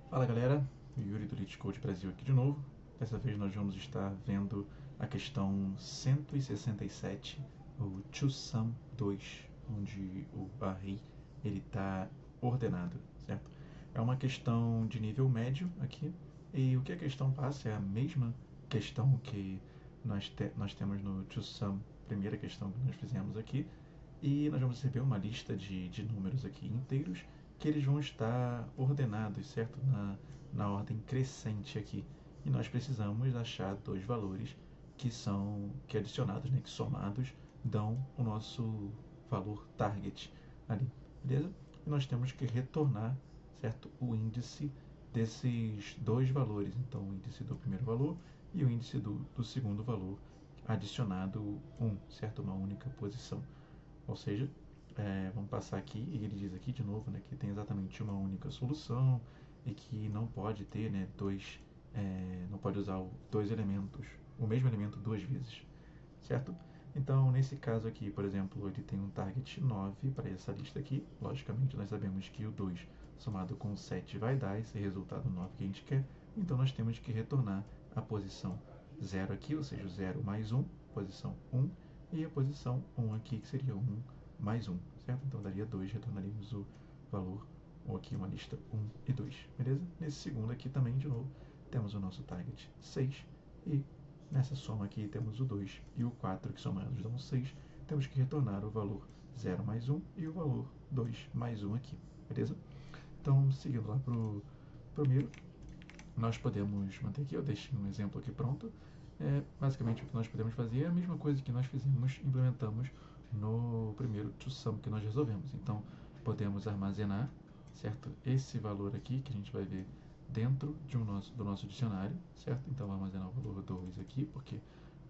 Fala galera, Yuri do LeetCode Brasil aqui de novo. Dessa vez nós vamos estar vendo a questão 167, o ToSum 2, onde o array ele está ordenado, certo? É uma questão de nível médio aqui, e o que a questão passa é a mesma questão que nós temos no ToSum, primeira questão que nós fizemos aqui, e nós vamos receber uma lista de números aqui inteiros que eles vão estar ordenados, certo? Na ordem crescente aqui. E nós precisamos achar dois valores que adicionados, né, que somados dão o nosso valor target ali, beleza? E nós temos que retornar, certo? O índice desses dois valores, então o índice do primeiro valor e o índice do segundo valor adicionado 1, certo? Uma única posição. Ou seja, vamos passar aqui e ele diz aqui de novo, né, que tem exatamente uma única solução e que não pode ter, né, não pode usar dois elementos, o mesmo elemento duas vezes, certo? Então, nesse caso aqui, por exemplo, ele tem um target 9 para essa lista aqui. Logicamente, nós sabemos que o 2 somado com o 7 vai dar esse resultado 9 que a gente quer. Então, nós temos que retornar a posição 0 aqui, ou seja, o 0 mais 1, posição 1, e a posição 1 aqui, que seria 1 mais 1, certo? Então, daria 2, retornaríamos o valor, ou aqui uma lista 1 e 2, beleza? Nesse segundo aqui também, de novo, temos o nosso target 6 e nessa soma aqui temos o 2 e o 4 que somados dão 6. Temos que retornar o valor 0 mais 1 e o valor 2 mais 1 aqui, beleza? Então, seguindo lá para o primeiro, nós podemos manter aqui, eu deixei um exemplo aqui pronto. Basicamente o que nós podemos fazer é a mesma coisa que nós fizemos, implementamos no primeiro ToSum que nós resolvemos. Então, podemos armazenar, certo? Esse valor aqui que a gente vai ver dentro do nosso dicionário, certo? Então, vou armazenar o valor 2 aqui, porque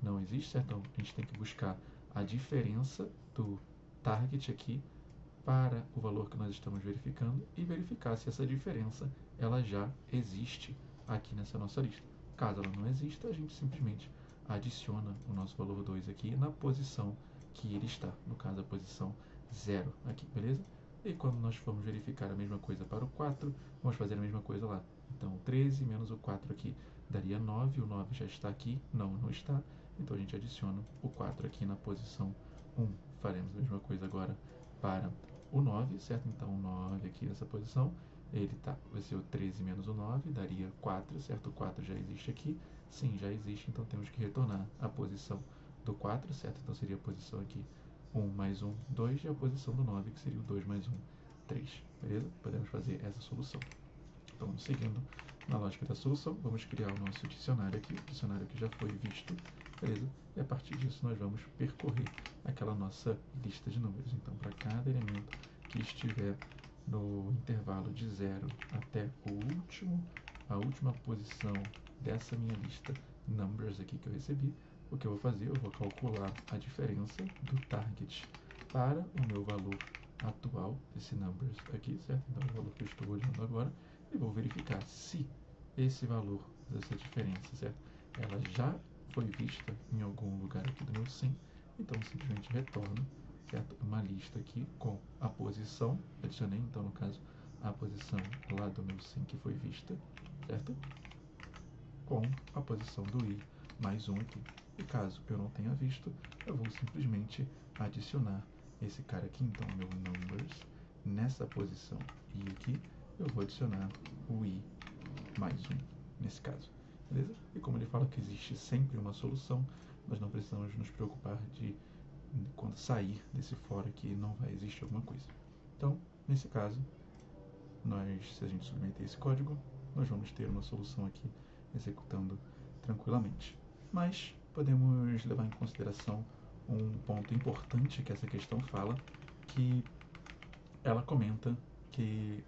não existe, certo? Então, a gente tem que buscar a diferença do target aqui para o valor que nós estamos verificando e verificar se essa diferença ela já existe aqui nessa nossa lista. Caso ela não exista, a gente simplesmente adiciona o nosso valor 2 aqui na posição que ele está, no caso a posição 0 aqui, beleza? E quando nós formos verificar a mesma coisa para o 4, vamos fazer a mesma coisa lá. Então, 13 menos o 4 aqui daria 9, o 9 já está aqui, não está, então a gente adiciona o 4 aqui na posição 1. Faremos a mesma coisa agora para o 9, certo? Então, o 9 aqui nessa posição, vai ser o 13 menos o 9, daria 4, certo? O 4 já existe aqui, sim, já existe, então temos que retornar a posição do 4, certo? Então seria a posição aqui 1 mais 1, 2, e a posição do 9, que seria o 2 mais 1, 3, beleza? Podemos fazer essa solução. Então, seguindo na lógica da solução, vamos criar o nosso dicionário aqui, o dicionário que já foi visto, beleza? E a partir disso nós vamos percorrer aquela nossa lista de números. Então, para cada elemento que estiver no intervalo de 0 até a última posição dessa minha lista numbers aqui que eu recebi, o que eu vou fazer? Eu vou calcular a diferença do target para o meu valor atual desse numbers aqui, certo? Então, o valor que eu estou olhando agora, e vou verificar se esse valor dessa diferença, certo? Ela já foi vista em algum lugar aqui do meu sim, então simplesmente retorno, certo? Uma lista aqui com a posição, adicionei então no caso a posição lá do meu sim que foi vista, certo? Com a posição do i mais 1 aqui. E caso eu não tenha visto, eu vou simplesmente adicionar esse cara aqui, então meu numbers, nessa posição i aqui, eu vou adicionar o i mais 1 nesse caso, beleza? E como ele fala que existe sempre uma solução, nós não precisamos nos preocupar de quando sair desse for aqui não vai existir alguma coisa. Então, nesse caso, se a gente submeter esse código, nós vamos ter uma solução aqui executando tranquilamente. Mas podemos levar em consideração um ponto importante que essa questão fala, que ela comenta que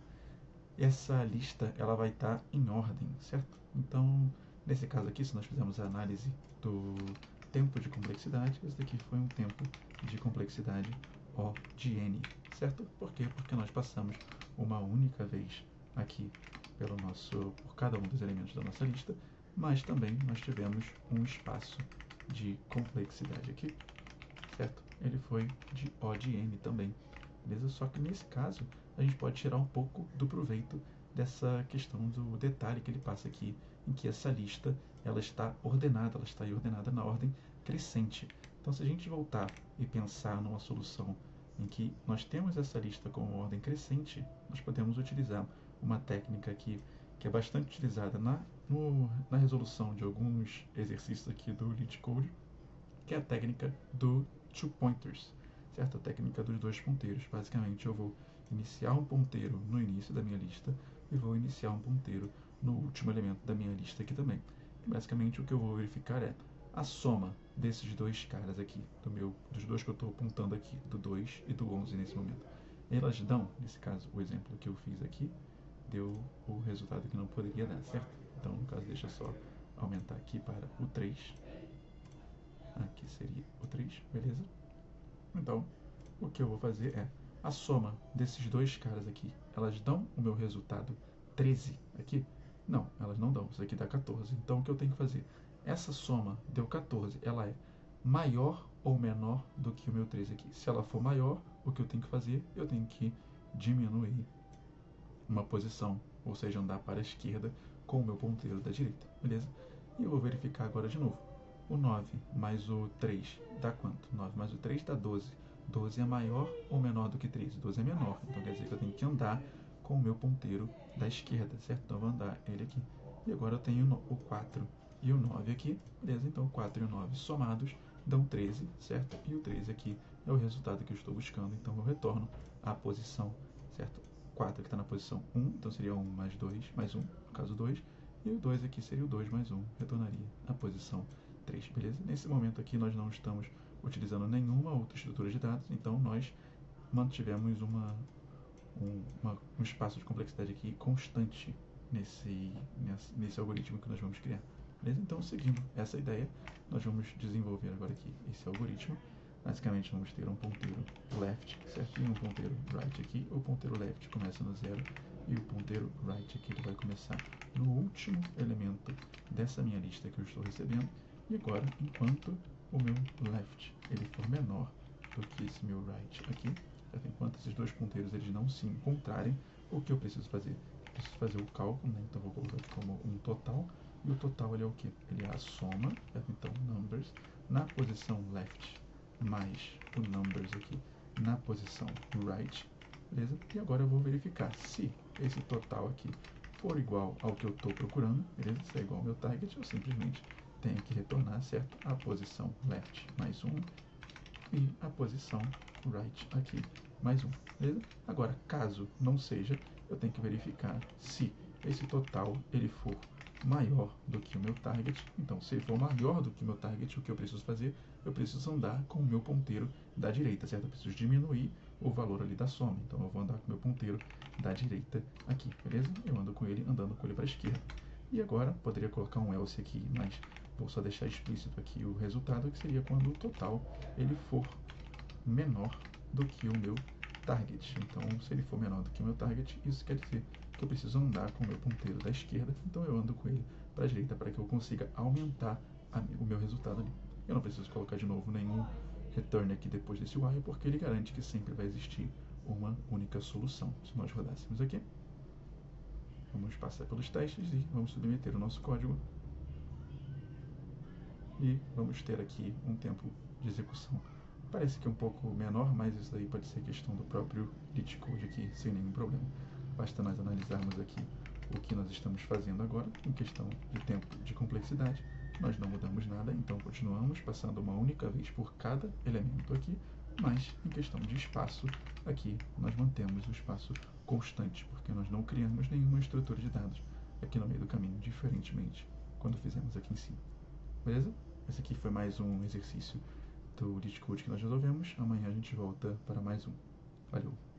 essa lista ela vai estar em ordem, certo? Então, nesse caso aqui, se nós fizermos a análise do tempo de complexidade, esse daqui foi um tempo de complexidade O de n, certo? Por quê? Porque nós passamos uma única vez aqui por cada um dos elementos da nossa lista, mas também nós tivemos um espaço de complexidade aqui, certo? Ele foi de O de n também, beleza? Só que nesse caso, a gente pode tirar um pouco do proveito dessa questão do detalhe que ele passa aqui, em que essa lista ela está ordenada, ela está aí ordenada na ordem crescente. Então, se a gente voltar e pensar numa solução em que nós temos essa lista com ordem crescente, nós podemos utilizar uma técnica que é bastante utilizada na resolução de alguns exercícios aqui do LeetCode, que é a técnica do two pointers, certo? A técnica dos dois ponteiros. Basicamente, eu vou iniciar um ponteiro no início da minha lista e vou iniciar um ponteiro no último elemento da minha lista aqui também. E basicamente, o que eu vou verificar é a soma desses dois caras aqui, dos dois que eu estou apontando aqui, do 2 e do 11 nesse momento. Elas dão, nesse caso, o exemplo que eu fiz aqui, deu o resultado que não poderia dar, certo? Então, no caso, deixa eu só aumentar aqui para o 3. Aqui seria o 3, beleza? Então, o que eu vou fazer é a soma desses dois caras aqui. Elas dão o meu resultado 13 aqui? Não, elas não dão. Isso aqui dá 14. Então, o que eu tenho que fazer? Essa soma deu 14. Ela é maior ou menor do que o meu 13 aqui. Se ela for maior, o que eu tenho que fazer? Eu tenho que diminuir uma posição, ou seja, andar para a esquerda com o meu ponteiro da direita, beleza? E eu vou verificar agora de novo. O 9 mais o 3 dá quanto? 9 mais o 3 dá 12. 12 é maior ou menor do que 13? 12 é menor, então quer dizer que eu tenho que andar com o meu ponteiro da esquerda, certo? Então eu vou andar ele aqui. E agora eu tenho o 4 e o 9 aqui, beleza? Então o 4 e o 9 somados dão 13, certo? E o 13 aqui é o resultado que eu estou buscando, então eu retorno à posição, certo? 4 que está na posição 1, então seria 1 mais 2, mais 1, no caso 2, e o 2 aqui seria o 2 mais 1, retornaria à posição 3, beleza? Nesse momento aqui nós não estamos utilizando nenhuma outra estrutura de dados, então nós mantivemos um espaço de complexidade aqui constante nesse algoritmo que nós vamos criar, beleza? Então, seguindo essa ideia, nós vamos desenvolver agora aqui esse algoritmo. Basicamente, vamos ter um ponteiro left, certo? E um ponteiro right aqui. O ponteiro left começa no 0 e o ponteiro right aqui ele vai começar no último elemento dessa minha lista que eu estou recebendo. E agora, enquanto o meu left ele for menor do que esse meu right aqui, certo? Enquanto esses dois ponteiros eles não se encontrarem, o que eu preciso fazer? Eu preciso fazer o cálculo, né? Então, vou colocar aqui como um total. E o total ele é o quê? Ele é a soma, certo? Então, numbers na posição left mais o numbers aqui na posição right, beleza? E agora eu vou verificar se esse total aqui for igual ao que eu estou procurando, beleza? Se é igual ao meu target, eu simplesmente tenho que retornar, certo? A posição left mais 1 e a posição right aqui mais 1, beleza? Agora, caso não seja, eu tenho que verificar se esse total ele for maior do que o meu target. Então, se ele for maior do que o meu target, o que eu preciso fazer? Eu preciso andar com o meu ponteiro da direita, certo? Eu preciso diminuir o valor ali da soma. Então, eu vou andar com o meu ponteiro da direita aqui, beleza? Eu ando com ele, andando com ele para a esquerda. E agora, poderia colocar um else aqui, mas vou só deixar explícito aqui o resultado, que seria quando o total ele for menor do que o meu target. Então, se ele for menor do que o meu target, isso quer dizer que eu preciso andar com o meu ponteiro da esquerda, então eu ando com ele para a direita para que eu consiga aumentar o meu resultado ali. Eu não preciso colocar de novo nenhum return aqui depois desse while, porque ele garante que sempre vai existir uma única solução. Se nós rodássemos aqui, vamos passar pelos testes e vamos submeter o nosso código. E vamos ter aqui um tempo de execução. Parece que é um pouco menor, mas isso daí pode ser questão do próprio LeetCode aqui, sem nenhum problema. Basta nós analisarmos aqui o que nós estamos fazendo agora, em questão de tempo de complexidade. Nós não mudamos nada, então continuamos passando uma única vez por cada elemento aqui, mas em questão de espaço, aqui nós mantemos o espaço constante, porque nós não criamos nenhuma estrutura de dados aqui no meio do caminho, diferentemente quando fizemos aqui em cima. Beleza? Esse aqui foi mais um exercício do LeetCode que nós resolvemos. Amanhã a gente volta para mais um. Valeu!